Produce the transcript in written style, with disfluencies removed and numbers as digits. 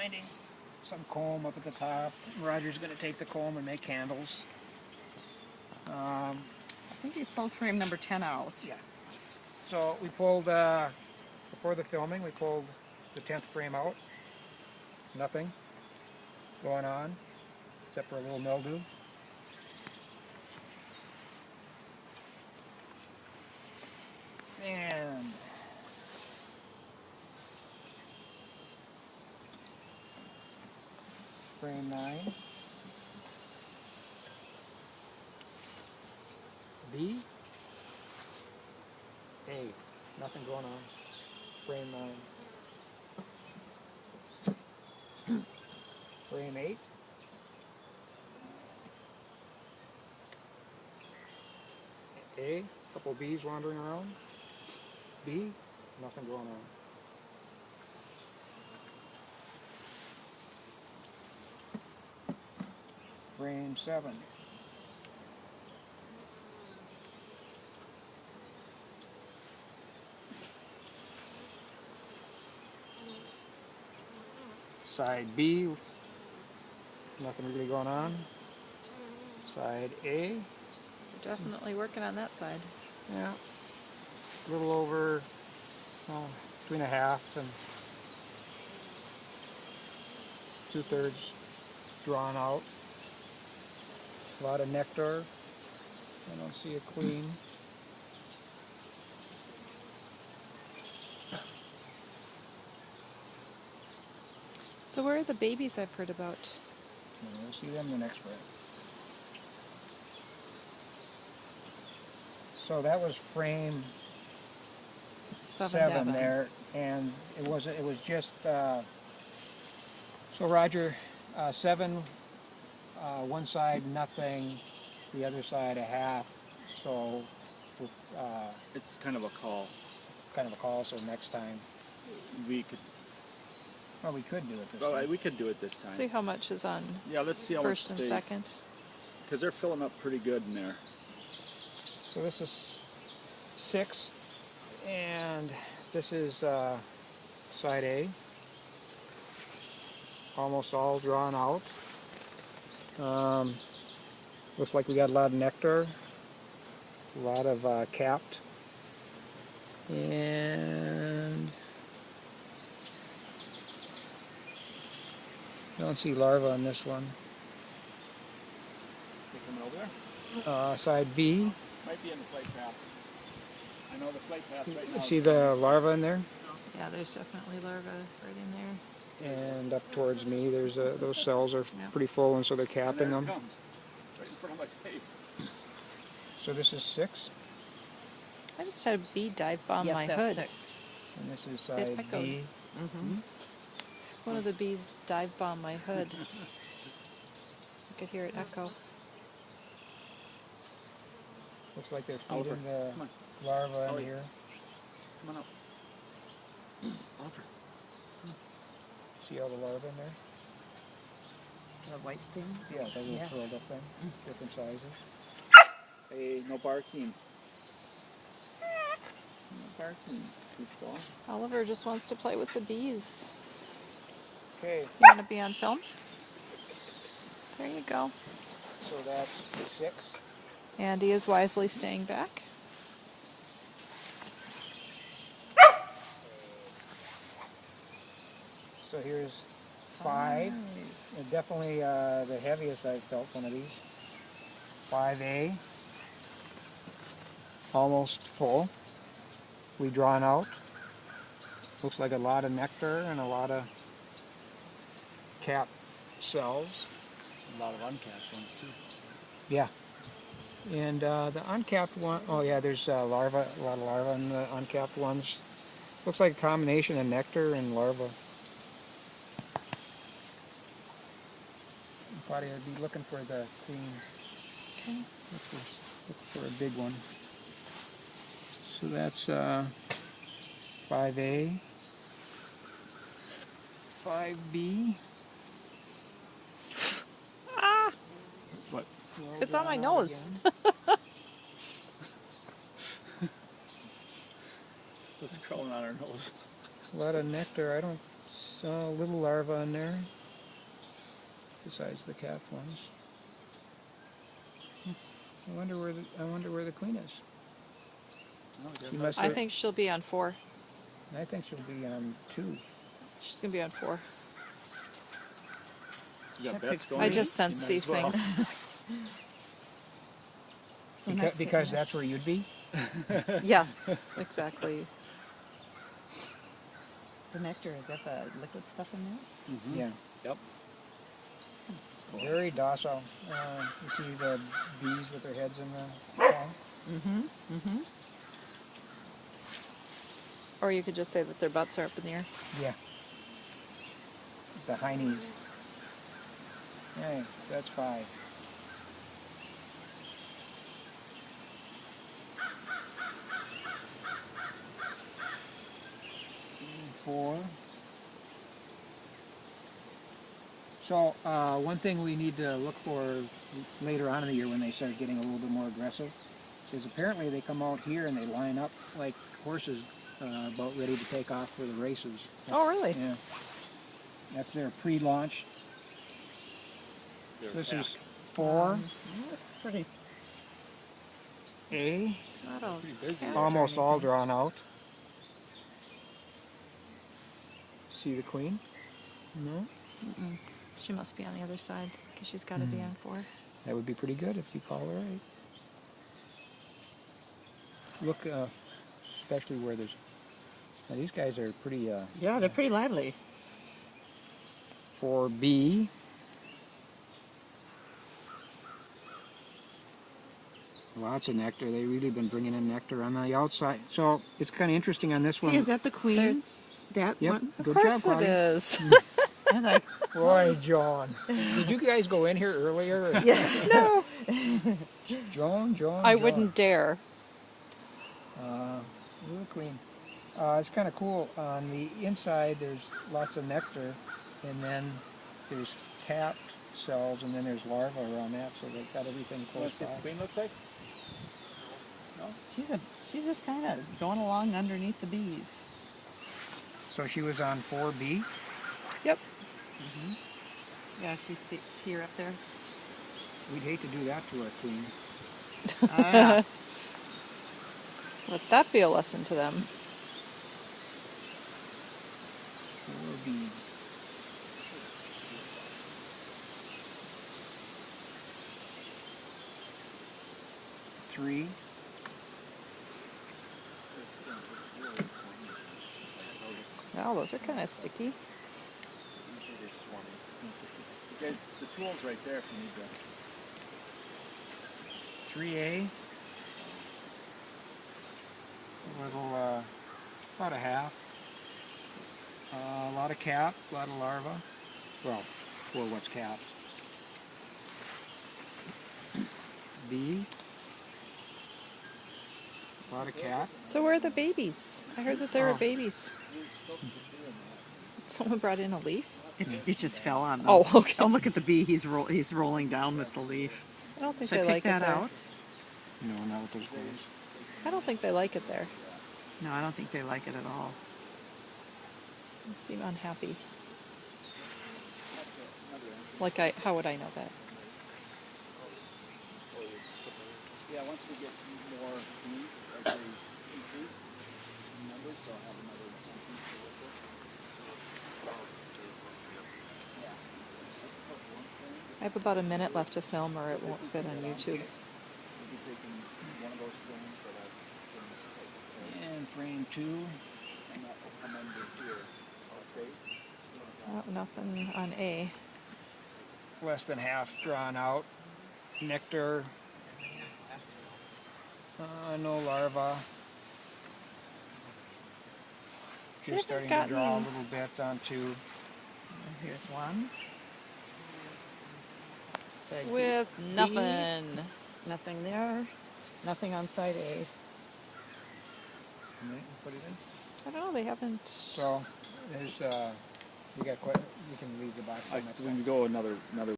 finding some comb up at the top. Roger's going to take the comb and make candles. I think we pulled frame number 10 out. Yeah. So we pulled, before the filming, we pulled the 10th frame out. Nothing going on, except for a little mildew. And frame 9. B. A. Nothing going on. Frame 9. Frame 8. A. Couple of bees wandering around. B. Nothing going on. Frame 7. Side B, nothing really going on. Side A. We're definitely working on that side. Yeah, a little over, between a half and 2/3 drawn out. A lot of nectar. I don't see a queen. So where are the babies I've heard about? And we'll see them in the next spread. So that was frame 7 there, and it was just so Roger, 7, one side nothing, the other side a half. So it's kind of a call. So next time We could. well, we could do it this Well, time. we could do it this time. See how much is on Yeah, let's see how first much and second. because they're filling up pretty good in there. So this is 6, and this is side A. Almost all drawn out. Looks like we got a lot of nectar, a lot of capped, and I don't see larvae on this one. They coming over there? Side B, Might be in the flight path. I know the flight path right now. see the larva in there? Yeah, there's definitely larvae right in there. And up towards me, there's those cells are Yeah. pretty full, and so they're And capping there it them. comes, right in front of my face. So this is 6, I just had a bee dive bomb Yes, my that's hood. 6. and this is It side echoed. B. One of the bees dive bombed my hood. I could hear it echo. Looks like they're Oliver, feeding the come on. larva in Ollie. here. Come on up. Oliver. See all the larvae in there? The white thing. Yeah, that little Yeah. curled up thing, different sizes. Hey, no barking. No barking. Goofball. Oliver just wants to play with the bees. Okay, You want to be on film? There you go. so that's 6. Andy is wisely staying back. So here's 5. And definitely the heaviest I've felt one of these. 5A. Almost full. We drawn out. Looks like a lot of nectar and a lot of cap cells. A lot of uncapped ones too. Yeah. And the uncapped one, oh yeah, there's larvae, a lot of larvae in the uncapped ones. Looks like a combination of nectar and larvae. Probably I'd be looking for the queen. Okay. Look for a big one. So that's 5A, 5B. Ah! What? It's on my nose. It's crawling on our nose. A lot of nectar. I don't So little larvae in there, besides the capped ones. I wonder where the queen is. Oh, She must I have, think she'll be on 4. I think she'll be on 2. She's gonna be on 4. You got That bets could going. I Right. just sense You might these as well. things. So Because that's where you'd be. Yes, exactly. the nectar, is that the liquid stuff in there? Mm-hmm. Yeah. Yep. Very docile. You see the bees with their heads in the pond? Mm-hmm. Mm-hmm. Or you could just say that their butts are up in the air. Yeah. The heinies. Hey, that's 5. And 4. So one thing we need to look for later on in the year when they start getting a little bit more aggressive is apparently they come out here and they line up like horses about ready to take off for the races. Oh, really? Yeah. That's their pre-launch. They're This back. is 4. Looks pretty. A. It's not all Pretty busy. cat or Almost all anything. drawn out. See the queen? No? She must be on the other side because she's got to be on 4. That would be pretty good if you call her right. Look, especially where there's... Now these guys are pretty... Yeah, they're pretty lively. 4B. Lots of nectar. They've really been bringing in nectar on the outside. So it's kind of interesting on this one. Hey, is that the queen? There's- That Yep. one? Of Good course job, it Claudia. is. I was like, Boy, John. Did you guys go in here earlier? Or- No, John. I John. wouldn't dare. Little queen. It's kind of cool. On the inside, there's lots of nectar, and then there's capped cells, and then there's larvae around that, so they've got everything You want close to see what the by. queen looks like? No? she's just kind of going along underneath the bees. So she was on 4B. Yep. Yeah, she's here up there. We'd hate to do that to our queen. Ah, Let that be a lesson to them. 4B. Three. Wow, those are kind of sticky. Guys, the tool's right there if you need to. 3A. A little, about a half. A lot of cap, a lot of larvae. Well, for what's capped. B. A lot of cap. So where are the babies? I heard that there were Oh. babies. Someone brought in a leaf? it just fell on them. Oh, okay. Oh, look at the bee. He's rolling down with the leaf. I don't think Should I they pick like that it there. out? No, not with those clothes. I don't think they like it there. No, I don't think they like it at all. They seem unhappy. How would I know that? Yeah, once we get more bees, as they increase in numbers, they'll have another piece to work with. I have about a minute left to film or it won't fit on YouTube. We'll be taking one of those frames that I've And frame 2. and that will come under here. Okay. Oh, nothing on A. Less than half drawn out. Nectar. No larvae. They Just haven't starting to draw a gotten- little bit onto. Here's one. Side B. With nothing. Nothing there. Nothing on side A. Put it in. I don't know, they haven't. So there's we got quite. We can leave the box. I next can time. go another